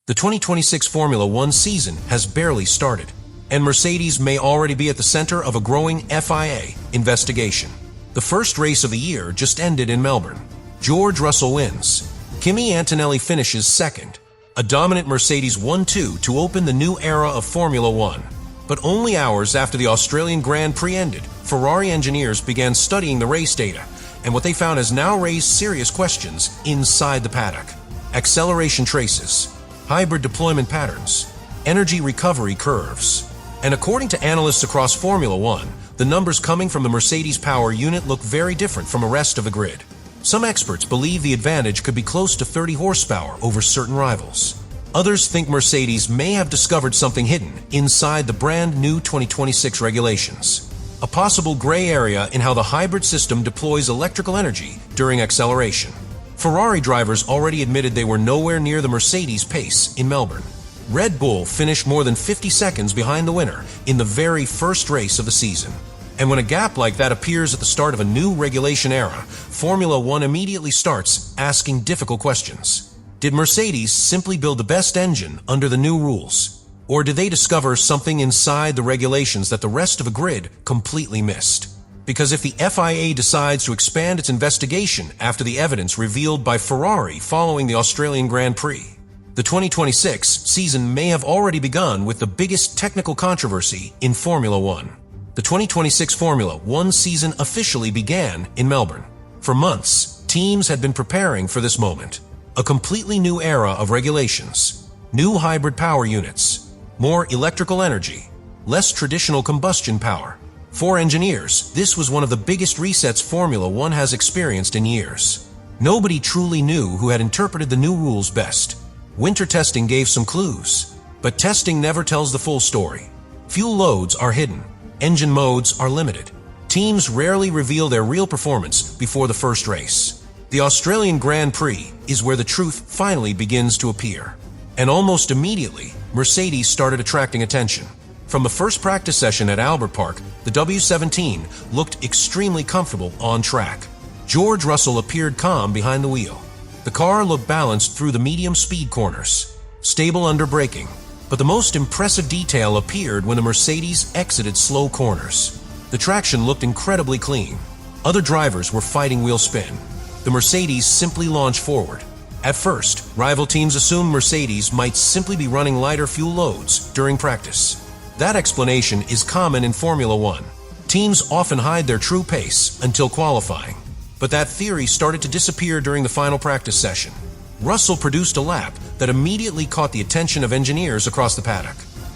The 2026 Formula One season has barely started, and Mercedes may already be at the center of a growing FIA investigation. The first race of the year just ended in Melbourne. George Russell wins. Kimi Antonelli finishes second. A dominant Mercedes 1-2 to open the new era of Formula One. But only hours after the Australian Grand Prix ended, Ferrari engineers began studying the race data, and what they found has now raised serious questions inside the paddock. Acceleration traces, hybrid deployment patterns, energy recovery curves. And according to analysts across Formula One, the numbers coming from the Mercedes power unit look very different from the rest of the grid. Some experts believe the advantage could be close to 30 horsepower over certain rivals. Others think Mercedes may have discovered something hidden inside the brand new 2026 regulations. A possible gray area in how the hybrid system deploys electrical energy during acceleration. Ferrari drivers already admitted they were nowhere near the Mercedes pace in Melbourne. Red Bull finished more than 50 seconds behind the winner in the very first race of the season. And when a gap like that appears at the start of a new regulation era, Formula One immediately starts asking difficult questions. Did Mercedes simply build the best engine under the new rules? Or did they discover something inside the regulations that the rest of the grid completely missed? Because if the FIA decides to expand its investigation after the evidence revealed by Ferrari following the Australian Grand Prix, the 2026 season may have already begun with the biggest technical controversy in Formula One. The 2026 Formula One season officially began in Melbourne. For months, teams had been preparing for this moment. A completely new era of regulations, new hybrid power units, more electrical energy, less traditional combustion power. For engineers, this was one of the biggest resets Formula One has experienced in years. Nobody truly knew who had interpreted the new rules best. Winter testing gave some clues, but testing never tells the full story. Fuel loads are hidden. Engine modes are limited. Teams rarely reveal their real performance before the first race. The Australian Grand Prix is where the truth finally begins to appear. And almost immediately, Mercedes started attracting attention. From the first practice session at Albert Park, the W17 looked extremely comfortable on track. George Russell appeared calm behind the wheel. The car looked balanced through the medium speed corners, stable under braking. But the most impressive detail appeared when the Mercedes exited slow corners. The traction looked incredibly clean. Other drivers were fighting wheel spin. The Mercedes simply launched forward. At first, rival teams assumed Mercedes might simply be running lighter fuel loads during practice. That explanation is common in Formula One. Teams often hide their true pace until qualifying. But that theory started to disappear during the final practice session. Russell produced a lap that immediately caught the attention of engineers across the paddock.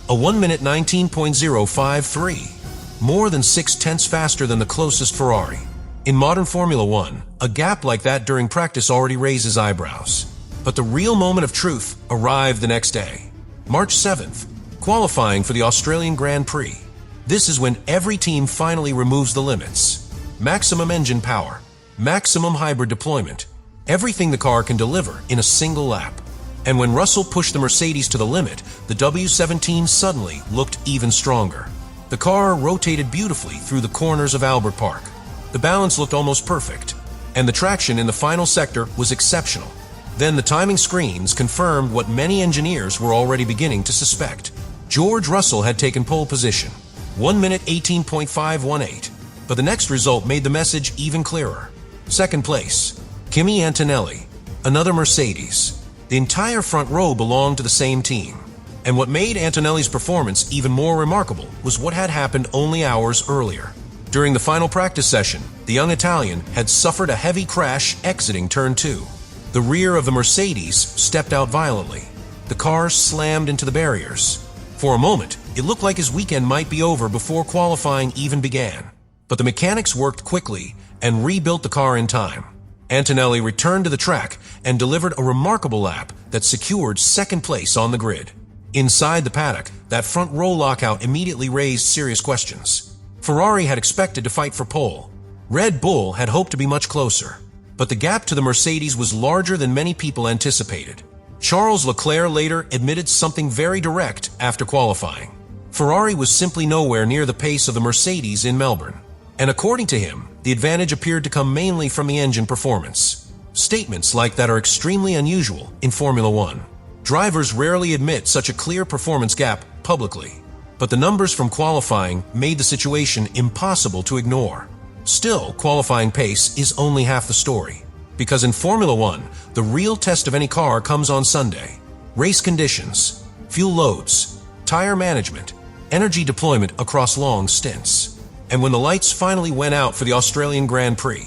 A 1-minute 19.053, more than 6/10 faster than the closest Ferrari. In modern Formula One, a gap like that during practice already raises eyebrows. But the real moment of truth arrived the next day. March 7th, qualifying for the Australian Grand Prix. This is when every team finally removes the limits. Maximum engine power, maximum hybrid deployment, everything the car can deliver in a single lap. And when Russell pushed the Mercedes to the limit, the W17 suddenly looked even stronger. The car rotated beautifully through the corners of Albert Park. The balance looked almost perfect, and the traction in the final sector was exceptional. Then the timing screens confirmed what many engineers were already beginning to suspect. George Russell had taken pole position, 1-minute 18.518, but the next result made the message even clearer. Second place, Kimi Antonelli, another Mercedes. The entire front row belonged to the same team. And what made Antonelli's performance even more remarkable was what had happened only hours earlier. During the final practice session, the young Italian had suffered a heavy crash exiting turn 2. The rear of the Mercedes stepped out violently. The car slammed into the barriers. For a moment, it looked like his weekend might be over before qualifying even began. But the mechanics worked quickly and rebuilt the car in time. Antonelli returned to the track and delivered a remarkable lap that secured second place on the grid. Inside the paddock, that front row lockout immediately raised serious questions. Ferrari had expected to fight for pole. Red Bull had hoped to be much closer. But the gap to the Mercedes was larger than many people anticipated. Charles Leclerc later admitted something very direct after qualifying. Ferrari was simply nowhere near the pace of the Mercedes in Melbourne. And according to him, the advantage appeared to come mainly from the engine performance. Statements like that are extremely unusual in Formula One. Drivers rarely admit such a clear performance gap publicly, but the numbers from qualifying made the situation impossible to ignore. Still, qualifying pace is only half the story, because in Formula One, the real test of any car comes on Sunday. Race conditions, fuel loads, tire management, energy deployment across long stints. And when the lights finally went out for the Australian Grand Prix,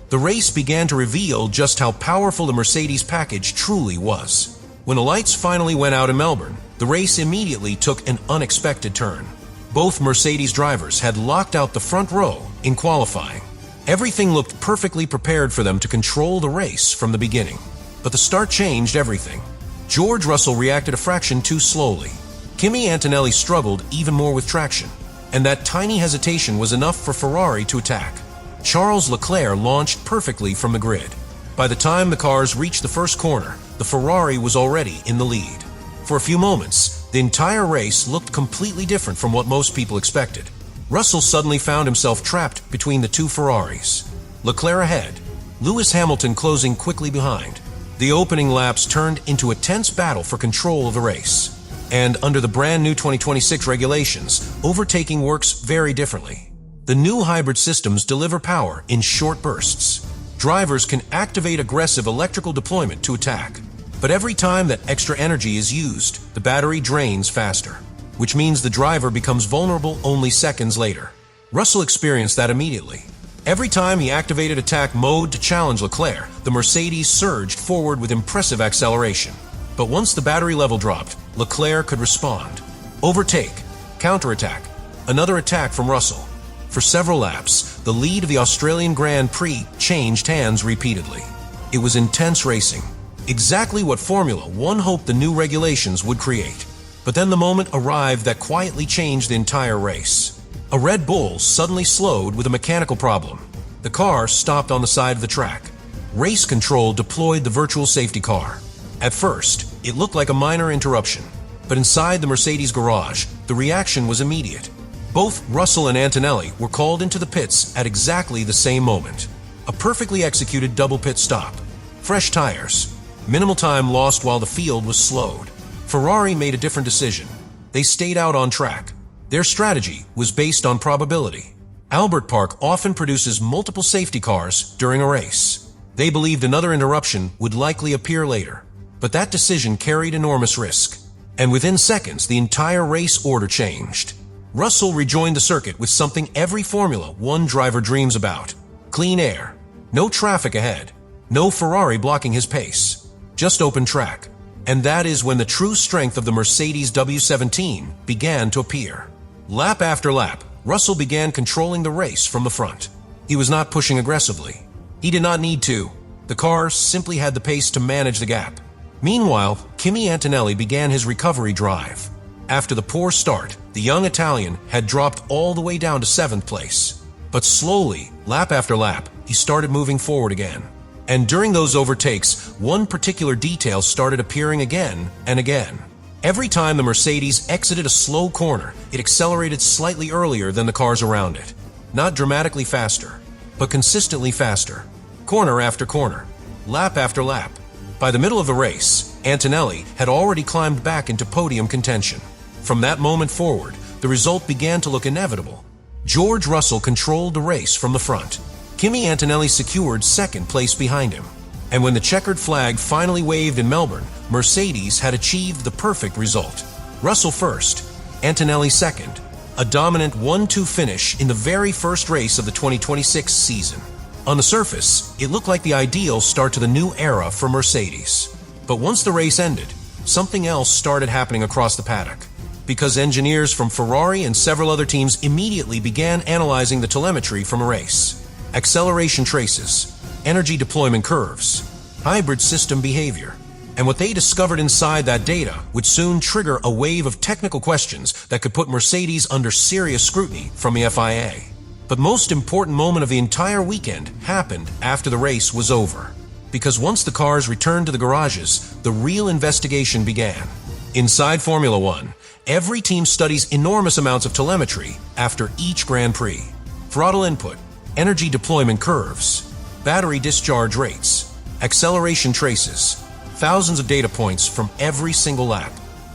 the race began to reveal just how powerful the Mercedes package truly was. When the lights finally went out in Melbourne, the race immediately took an unexpected turn. Both Mercedes drivers had locked out the front row in qualifying. Everything looked perfectly prepared for them to control the race from the beginning. But the start changed everything. George Russell reacted a fraction too slowly. Kimi Antonelli struggled even more with traction, and that tiny hesitation was enough for Ferrari to attack. Charles Leclerc launched perfectly from the grid. By the time the cars reached the first corner, the Ferrari was already in the lead. For a few moments, the entire race looked completely different from what most people expected. Russell suddenly found himself trapped between the two Ferraris. Leclerc ahead, Lewis Hamilton closing quickly behind. The opening laps turned into a tense battle for control of the race. And under the brand new 2026 regulations, overtaking works very differently. The new hybrid systems deliver power in short bursts. Drivers can activate aggressive electrical deployment to attack. But every time that extra energy is used, the battery drains faster, which means the driver becomes vulnerable only seconds later. Russell experienced that immediately. Every time he activated attack mode to challenge Leclerc, the Mercedes surged forward with impressive acceleration. But once the battery level dropped, Leclerc could respond. Overtake, counterattack, another attack from Russell. For several laps, the lead of the Australian Grand Prix changed hands repeatedly. It was intense racing, exactly what Formula One hoped the new regulations would create. But then the moment arrived that quietly changed the entire race. A Red Bull suddenly slowed with a mechanical problem. The car stopped on the side of the track. Race control deployed the virtual safety car. At first, it looked like a minor interruption, but inside the Mercedes garage, the reaction was immediate. Both Russell and Antonelli were called into the pits at exactly the same moment. A perfectly executed double pit stop. Fresh tires. Minimal time lost while the field was slowed. Ferrari made a different decision. They stayed out on track. Their strategy was based on probability. Albert Park often produces multiple safety cars during a race. They believed another interruption would likely appear later. But that decision carried enormous risk. And within seconds, the entire race order changed. Russell rejoined the circuit with something every Formula One driver dreams about. Clean air. No traffic ahead. No Ferrari blocking his pace. Just open track. And that is when the true strength of the Mercedes W17 began to appear. Lap after lap, Russell began controlling the race from the front. He was not pushing aggressively. He did not need to. The car simply had the pace to manage the gap. Meanwhile, Kimi Antonelli began his recovery drive. After the poor start, the young Italian had dropped all the way down to 7th place. But slowly, lap after lap, he started moving forward again. And during those overtakes, one particular detail started appearing again and again. Every time the Mercedes exited a slow corner, it accelerated slightly earlier than the cars around it. Not dramatically faster, but consistently faster. Corner after corner, lap after lap. By the middle of the race, Antonelli had already climbed back into podium contention. From that moment forward, the result began to look inevitable. George Russell controlled the race from the front. Kimi Antonelli secured 2nd place behind him. And when the checkered flag finally waved in Melbourne, Mercedes had achieved the perfect result. Russell first, Antonelli second. A dominant 1-2 finish in the very first race of the 2026 season. On the surface, it looked like the ideal start to the new era for Mercedes. But once the race ended, something else started happening across the paddock. Because engineers from Ferrari and several other teams immediately began analyzing the telemetry from a race. Acceleration traces, energy deployment curves, hybrid system behavior. And what they discovered inside that data would soon trigger a wave of technical questions that could put Mercedes under serious scrutiny from the FIA. But most important moment of the entire weekend happened after the race was over. Because once the cars returned to the garages, the real investigation began. Inside Formula One, every team studies enormous amounts of telemetry after each Grand Prix. Throttle input, energy deployment curves, battery discharge rates, acceleration traces, thousands of data points from every single lap.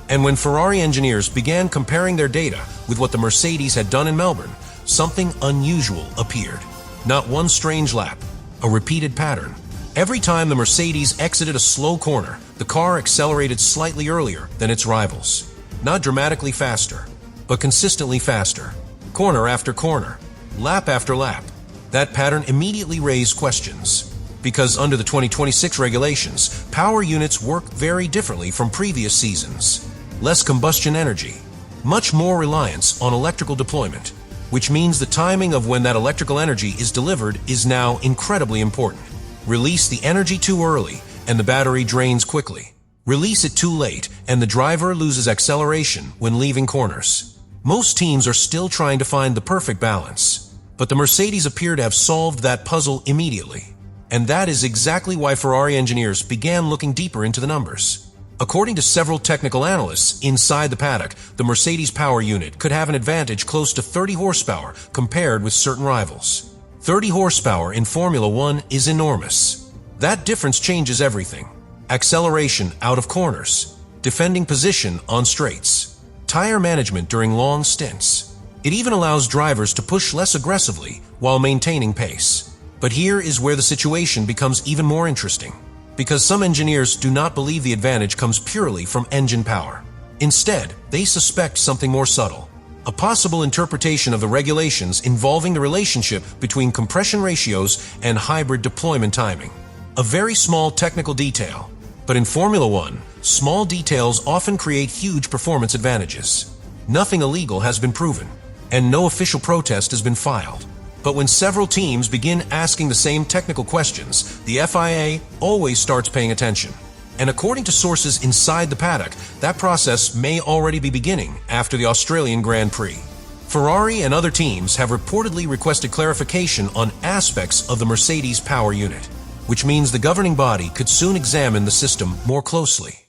And when Ferrari engineers began comparing their data with what the Mercedes had done in Melbourne, something unusual appeared. Not one strange lap, a repeated pattern. Every time the Mercedes exited a slow corner, the car accelerated slightly earlier than its rivals. Not dramatically faster, but consistently faster. Corner after corner, lap after lap. That pattern immediately raised questions. Because under the 2026 regulations, power units work very differently from previous seasons. Less combustion energy, much more reliance on electrical deployment, which means the timing of when that electrical energy is delivered is now incredibly important. Release the energy too early, and the battery drains quickly. Release it too late, and the driver loses acceleration when leaving corners. Most teams are still trying to find the perfect balance, but the Mercedes appear to have solved that puzzle immediately. And that is exactly why Ferrari engineers began looking deeper into the numbers. According to several technical analysts inside the paddock, the Mercedes power unit could have an advantage close to 30 horsepower compared with certain rivals. 30 horsepower in Formula One is enormous. That difference changes everything. Acceleration out of corners, defending position on straights, tire management during long stints. It even allows drivers to push less aggressively while maintaining pace. But here is where the situation becomes even more interesting. Because some engineers do not believe the advantage comes purely from engine power. Instead, they suspect something more subtle. A possible interpretation of the regulations involving the relationship between compression ratios and hybrid deployment timing. A very small technical detail, but in Formula One, small details often create huge performance advantages. Nothing illegal has been proven, and no official protest has been filed. But when several teams begin asking the same technical questions, the FIA always starts paying attention. And according to sources inside the paddock, that process may already be beginning after the Australian Grand Prix. Ferrari and other teams have reportedly requested clarification on aspects of the Mercedes power unit, which means the governing body could soon examine the system more closely.